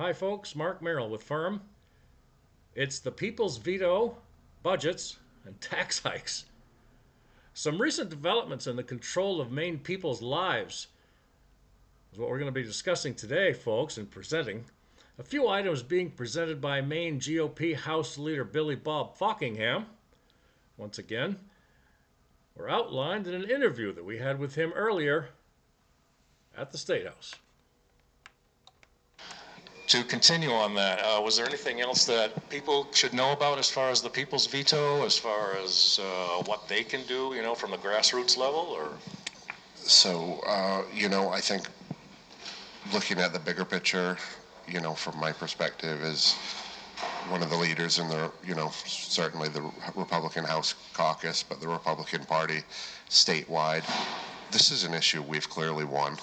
Hi folks, Mark Merrill with Firm. It's the Peoples Veto, budgets, and tax hikes. Some recent developments in the control of Maine people's lives is what we're going to be discussing today, folks, and presenting. A few items being presented by Maine GOP House Leader Billy Bob Fockingham, once again, were outlined in an interview that we had with him earlier at the State House. To continue on that, was there anything else that people should know about as far as the People's Veto, as far as what they can do, from the grassroots level, or? So, I think looking at the bigger picture, from my perspective, is one of the leaders in the, certainly the Republican House caucus, but the Republican Party statewide. This is an issue we've clearly won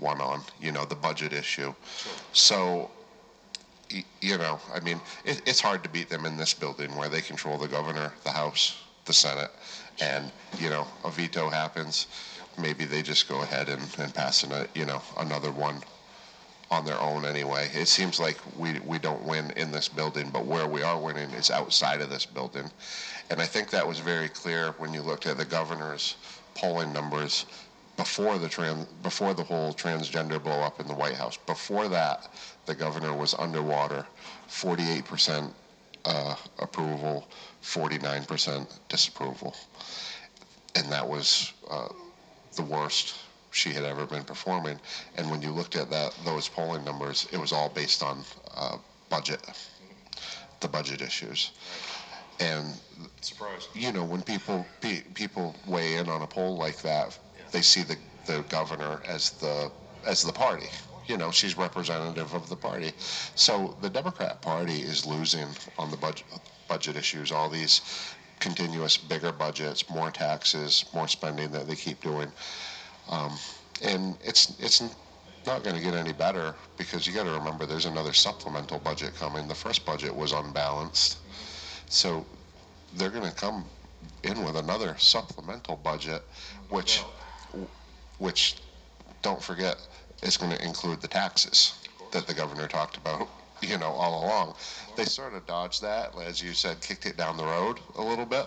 on, the budget issue. Sure. So, it's hard to beat them in this building where they control the governor, the House, the Senate, and, a veto happens. Maybe they just go ahead and pass another one on their own anyway. It seems like we don't win in this building, but where we are winning is outside of this building. And I think that was very clear when you looked at the governor's polling numbers before the whole transgender blow up in the White House. Before that, the governor was underwater, 48% approval, 49% disapproval. And that was the worst she had ever been performing. And when you looked at those polling numbers, it was all based on budget, the budget issues. And Surprised. When people weigh in on a poll like that, they see the governor as the party. She's representative of the party. So the Democrat Party is losing on the budget issues, all these continuous bigger budgets, more taxes, more spending that they keep doing. And it's not going to get any better, because you got to remember there's another supplemental budget coming. The first budget was unbalanced. So they're going to come in with another supplemental budget, which don't forget, is going to include the taxes that the governor talked about, all along. They sort of dodged that, as you said, kicked it down the road a little bit.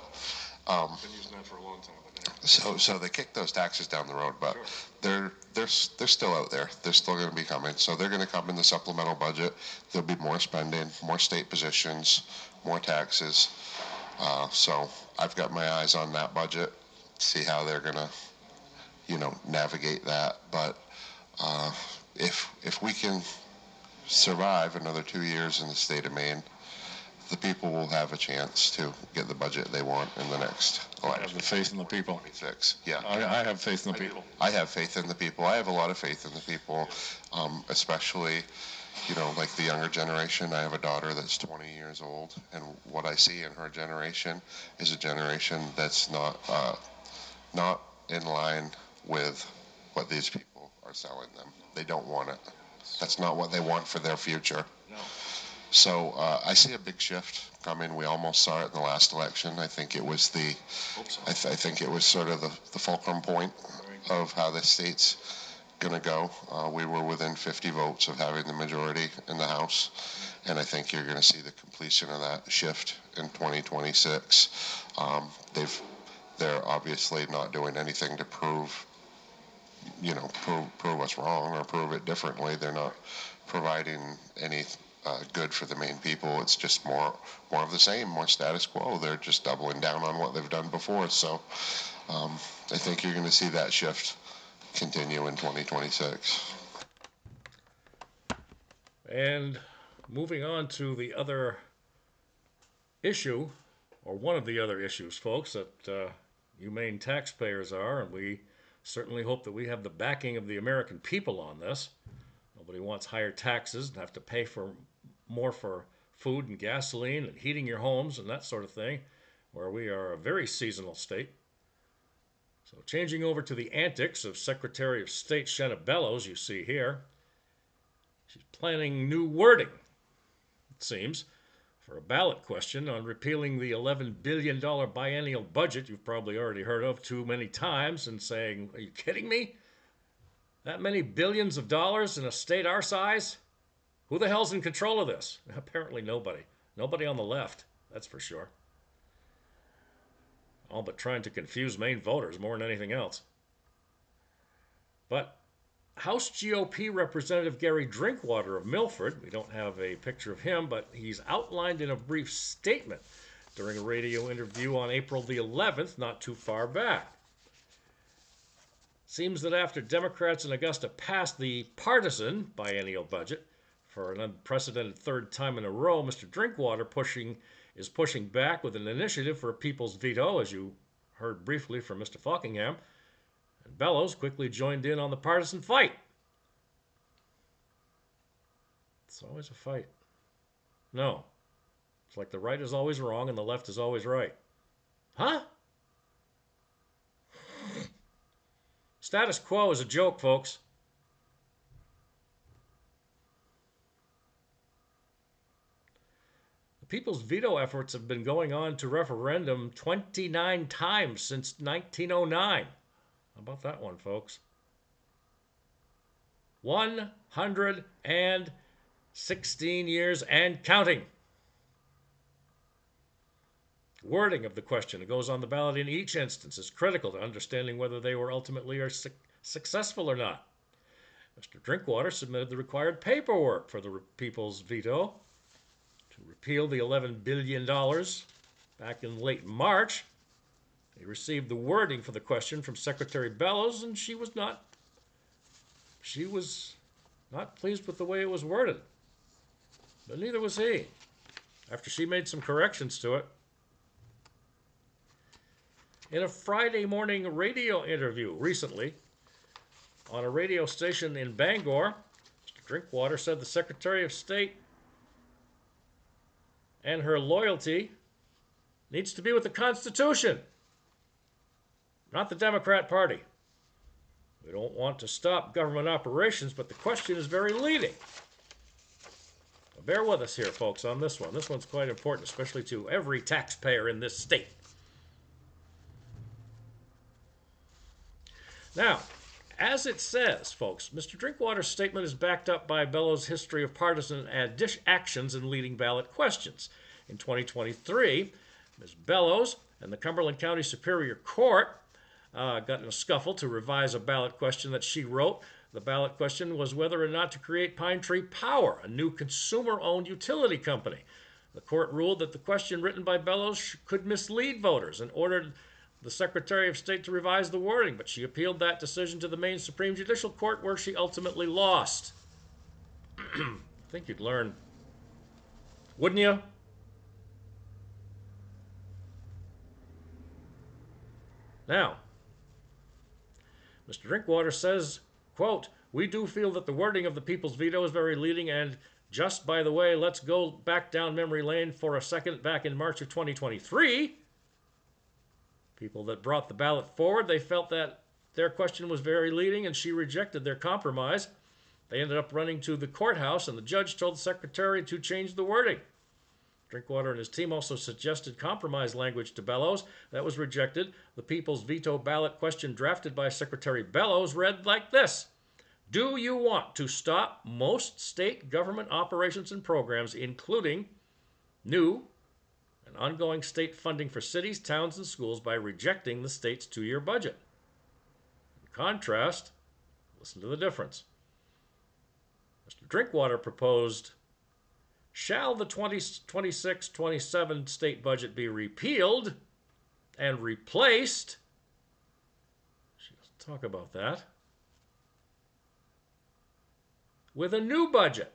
Been using that for a long time. So they kicked those taxes down the road, but Sure. they're still out there. They're still going to be coming. So they're going to come in the supplemental budget. There'll be more spending, more state positions, more taxes. So I've got my eyes on that budget, see how they're going to, navigate that. But if we can survive another 2 years in the state of Maine, the people will have a chance to get the budget they want in the next election. I have faith in the people. 26. Yeah. I have faith in the people. I have faith in the people. I have a lot of faith in the people, especially, like the younger generation. I have a daughter that's 20 years old, and what I see in her generation is a generation that's not in line with what these people are selling them. They don't want it. That's not what they want for their future. No. So I see a big shift coming. We almost saw it in the last election. I think it was I think it was sort of the fulcrum point of how the state's going to go. We were within 50 votes of having the majority in the House, and I think you're going to see the completion of that shift in 2026. They're obviously not doing anything to prove us wrong or prove it differently. They're not providing any good for the Maine people. It's just more of the same, more status quo. They're just doubling down on what they've done before. So I think you're going to see that shift continue in 2026. And moving on to the other issue, or one of the other issues, folks, that you Maine taxpayers are, and we certainly hope that we have the backing of the American people on this. Nobody wants higher taxes and have to pay for more for food and gasoline and heating your homes and that sort of thing, where we are a very seasonal state. So changing over to the antics of Secretary of State Shenna Bellows, you see here. She's planning new wording, it seems, for a ballot question on repealing the $11 billion biennial budget you've probably already heard of too many times, and saying, are you kidding me? That many billions of dollars in a state our size? Who the hell's in control of this? Apparently nobody. Nobody on the left, that's for sure. All but trying to confuse Maine voters more than anything else. But House GOP Representative Gary Drinkwater of Milford, we don't have a picture of him, but he's outlined in a brief statement during a radio interview on April the 11th, not too far back. Seems that after Democrats in Augusta passed the partisan biennial budget for an unprecedented third time in a row, Mr. Drinkwater is pushing back with an initiative for a Peoples Veto, as you heard briefly from Mr. Falkingham. And Bellows quickly joined in on the partisan fight. It's always a fight. No. It's like the right is always wrong and the left is always right. Huh? Status quo is a joke, folks. The People's Veto efforts have been going on to referendum 29 times since 1909. How about that one, folks? 116 years and counting. Wording of the question that goes on the ballot in each instance is critical to understanding whether they were ultimately successful or not. Mr. Drinkwater submitted the required paperwork for the People's Veto to repeal the $11 billion back in late March. He received the wording for the question from Secretary Bellows, and she was not pleased with the way it was worded. But neither was he. After she made some corrections to it, in a Friday morning radio interview recently on a radio station in Bangor, Mr. Drinkwater said the Secretary of State and her loyalty needs to be with the Constitution, not the Democrat Party. We don't want to stop government operations, but the question is very leading. Now bear with us here, folks, on this one. This one's quite important, especially to every taxpayer in this state. Now, as it says, folks, Mr. Drinkwater's statement is backed up by Bellows' history of partisan actions in leading ballot questions. In 2023, Ms. Bellows and the Cumberland County Superior Court got in a scuffle to revise a ballot question that she wrote. The ballot question was whether or not to create Pine Tree Power, a new consumer-owned utility company. The court ruled that the question written by Bellows could mislead voters and ordered the Secretary of State to revise the wording, but she appealed that decision to the Maine Supreme Judicial Court, where she ultimately lost. I think you'd learn, wouldn't you? Now, Mr. Drinkwater says, quote, "We do feel that the wording of the People's Veto is very leading, and just by the way, let's go back down memory lane for a second. Back in March of 2023, people that brought the ballot forward, they felt that their question was very leading, and she rejected their compromise. They ended up running to the courthouse, and the judge told the secretary to change the wording. Drinkwater and his team also suggested compromise language to Bellows. That was rejected. The People's Veto ballot question drafted by Secretary Bellows read like this: do you want to stop most state government operations and programs, including new and ongoing state funding for cities, towns, and schools, by rejecting the state's 2-year budget? In contrast, listen to the difference. Mr. Drinkwater proposed, shall the 2026-27 state budget be repealed and replaced? She doesn't talk about that. With a new budget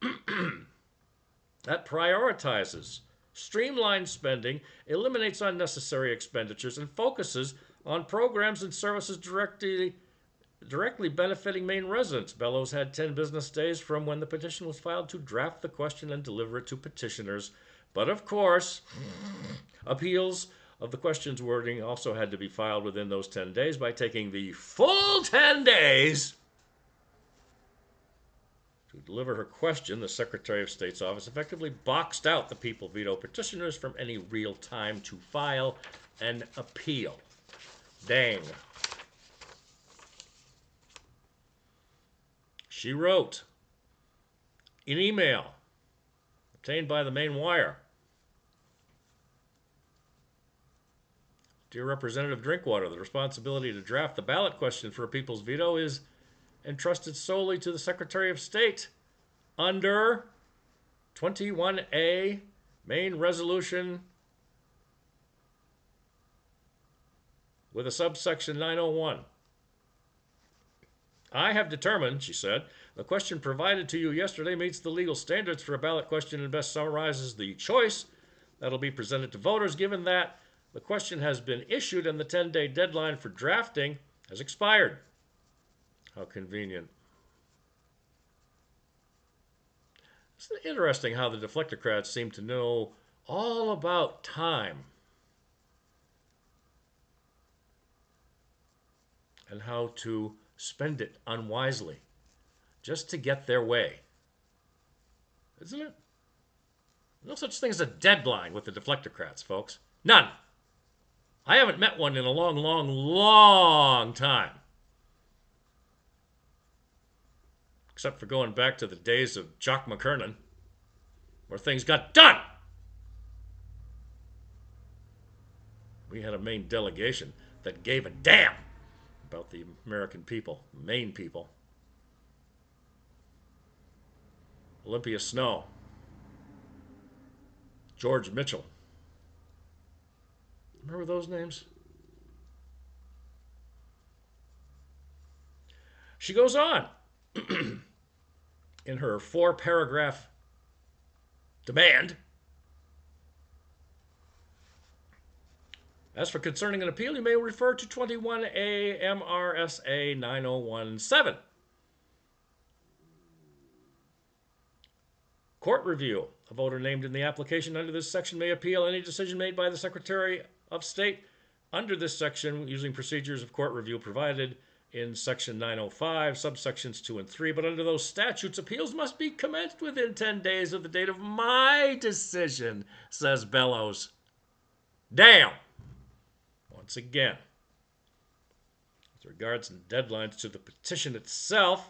that prioritizes streamlines spending, eliminates unnecessary expenditures, and focuses on programs and services directly benefiting Maine residents. Bellows had 10 business days from when the petition was filed to draft the question and deliver it to petitioners. But of course, appeals of the question's wording also had to be filed within those 10 days. By taking the full 10 days to deliver her question, the Secretary of State's office effectively boxed out the People's Veto petitioners from any real time to file an appeal. Dang. She wrote, An email obtained by the Maine Wire. Dear Representative Drinkwater, the responsibility to draft the ballot question for a Peoples Veto is entrusted solely to the Secretary of State under 21A Maine Resolution with a subsection 901. I have determined, she said, the question provided to you yesterday meets the legal standards for a ballot question and best summarizes the choice that will be presented to voters, given that the question has been issued and the 10-day deadline for drafting has expired. How convenient. It's interesting how the deflectocrats seem to know all about time and how to spend it unwisely just to get their way. Isn't it? No such thing as a deadline with the deflectocrats, folks. None. I haven't met one in a long, long, long time. Except for going back to the days of Jock McKernan, where things got done. We had a Maine delegation that gave a damn about the American people, Maine people. Olympia Snow, George Mitchell. Remember those names? She goes on in her 4-paragraph demand. As for concerning an appeal, you may refer to 21A MRSA 9017. Court review. A voter named in the application under this section may appeal any decision made by the Secretary of State under this section using procedures of court review provided in Section 905, subsections 2 and 3. But under those statutes, appeals must be commenced within 10 days of the date of my decision, says Bellows. Damn! Once again, with regards to deadlines to the petition itself,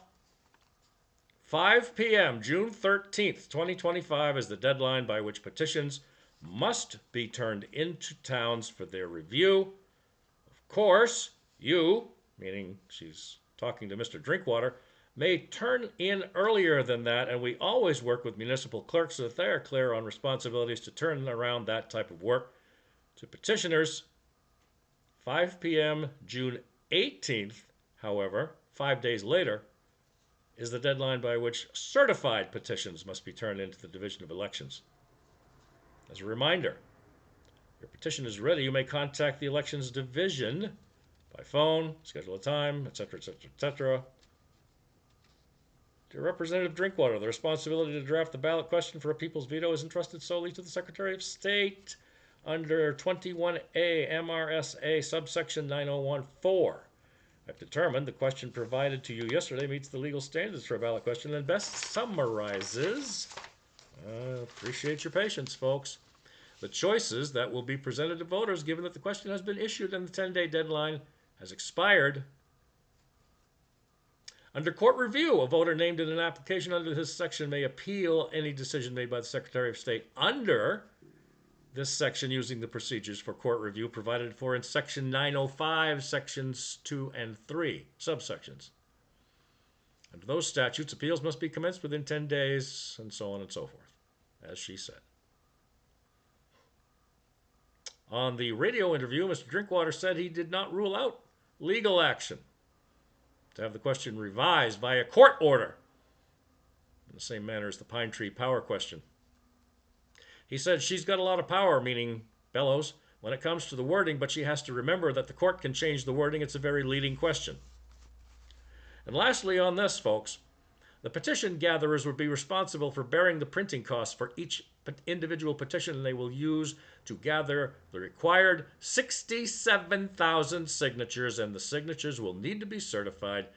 5 p.m., June 13th, 2025 is the deadline by which petitions must be turned into towns for their review. Of course, you, meaning she's talking to Mr. Drinkwater, may turn in earlier than that, and we always work with municipal clerks so that they are clear on responsibilities to turn around that type of work. To petitioners, 5 p.m., June 18th, however, 5 days later, is the deadline by which certified petitions must be turned into the Division of Elections. As a reminder, your petition is ready, you may contact the Elections Division by phone, schedule a time, etc., etc., etc. Dear Representative Drinkwater, the responsibility to draft the ballot question for a Peoples Veto is entrusted solely to the Secretary of State under 21A MRSA subsection 9014. I've determined the question provided to you yesterday meets the legal standards for a ballot question and best summarizes, appreciate your patience, folks, the choices that will be presented to voters given that the question has been issued and the 10-day deadline has expired. Under court review, a voter named in an application under this section may appeal any decision made by the Secretary of State under this section using the procedures for court review provided for in Section 905, Sections 2 and 3, subsections. Under those statutes, appeals must be commenced within 10 days, and so on and so forth, as she said. On the radio interview, Mr. Drinkwater said he did not rule out legal action to have the question revised by a court order in the same manner as the Pine Tree Power question. He said she's got a lot of power, meaning Bellows, when it comes to the wording, but she has to remember that the court can change the wording. It's a very leading question. And lastly on this, folks, the petition gatherers would be responsible for bearing the printing costs for each individual petition they will use to gather the required 67,000 signatures, and the signatures will need to be certified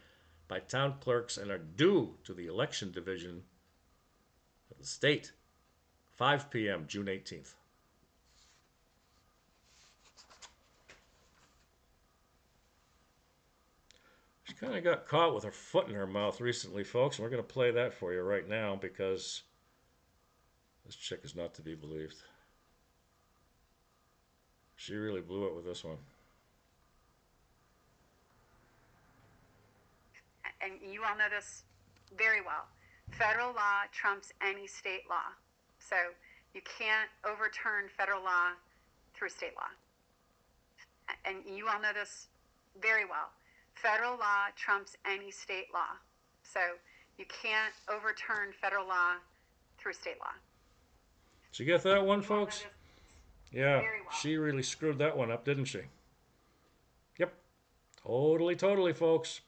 by town clerks and are due to the election division of the state 5 p.m., June 18th. She kind of got caught with her foot in her mouth recently, folks, and we're going to play that for you right now because this chick is not to be believed. She really blew it with this one. And you all know this very well. Federal law trumps any state law. So you can't overturn federal law through state law. And you all know this very well. Federal law trumps any state law. So you can't overturn federal law through state law. Did you get that one, folks? Yeah, she really screwed that one up, didn't she? Yep. Totally, folks.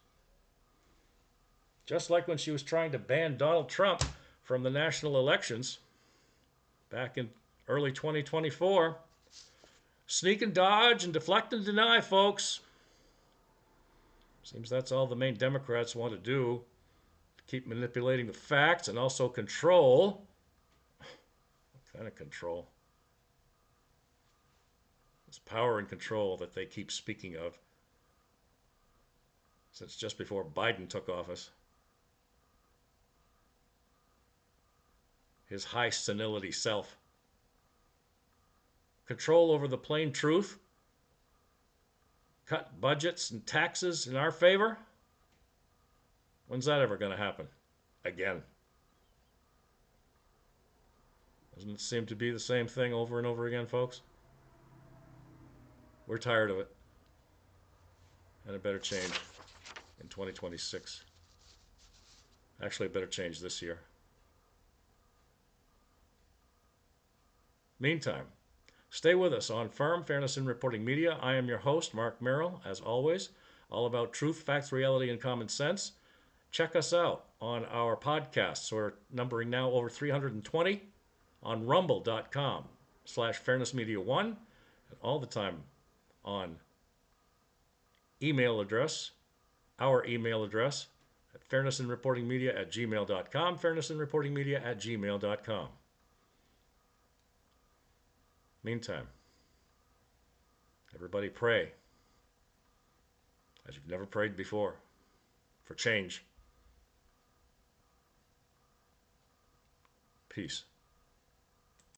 Just like when she was trying to ban Donald Trump from the national elections back in early 2024. Sneak and dodge and deflect and deny, folks. Seems that's all the Maine Democrats want to do. Keep manipulating the facts and also control. What kind of control? This power and control that they keep speaking of since just before Biden took office. His high senility self. Control over the plain truth. Cut budgets and taxes in our favor. When's that ever going to happen? Again. Doesn't it seem to be the same thing over and over again, folks? We're tired of it. And it better change in 2026. Actually, it better change this year. Meantime, stay with us on Firm Fairness in Reporting Media. I am your host, Mark Merrill, as always, all about truth, facts, reality, and common sense. Check us out on our podcasts. We're numbering now over 320 on rumble.com/fairnessmedia1 and all the time on email address, our email address at fairnessinreportingmedia@gmail.com, fairnessinreportingmedia@gmail.com. Meantime, everybody pray as you've never prayed before for change. Peace.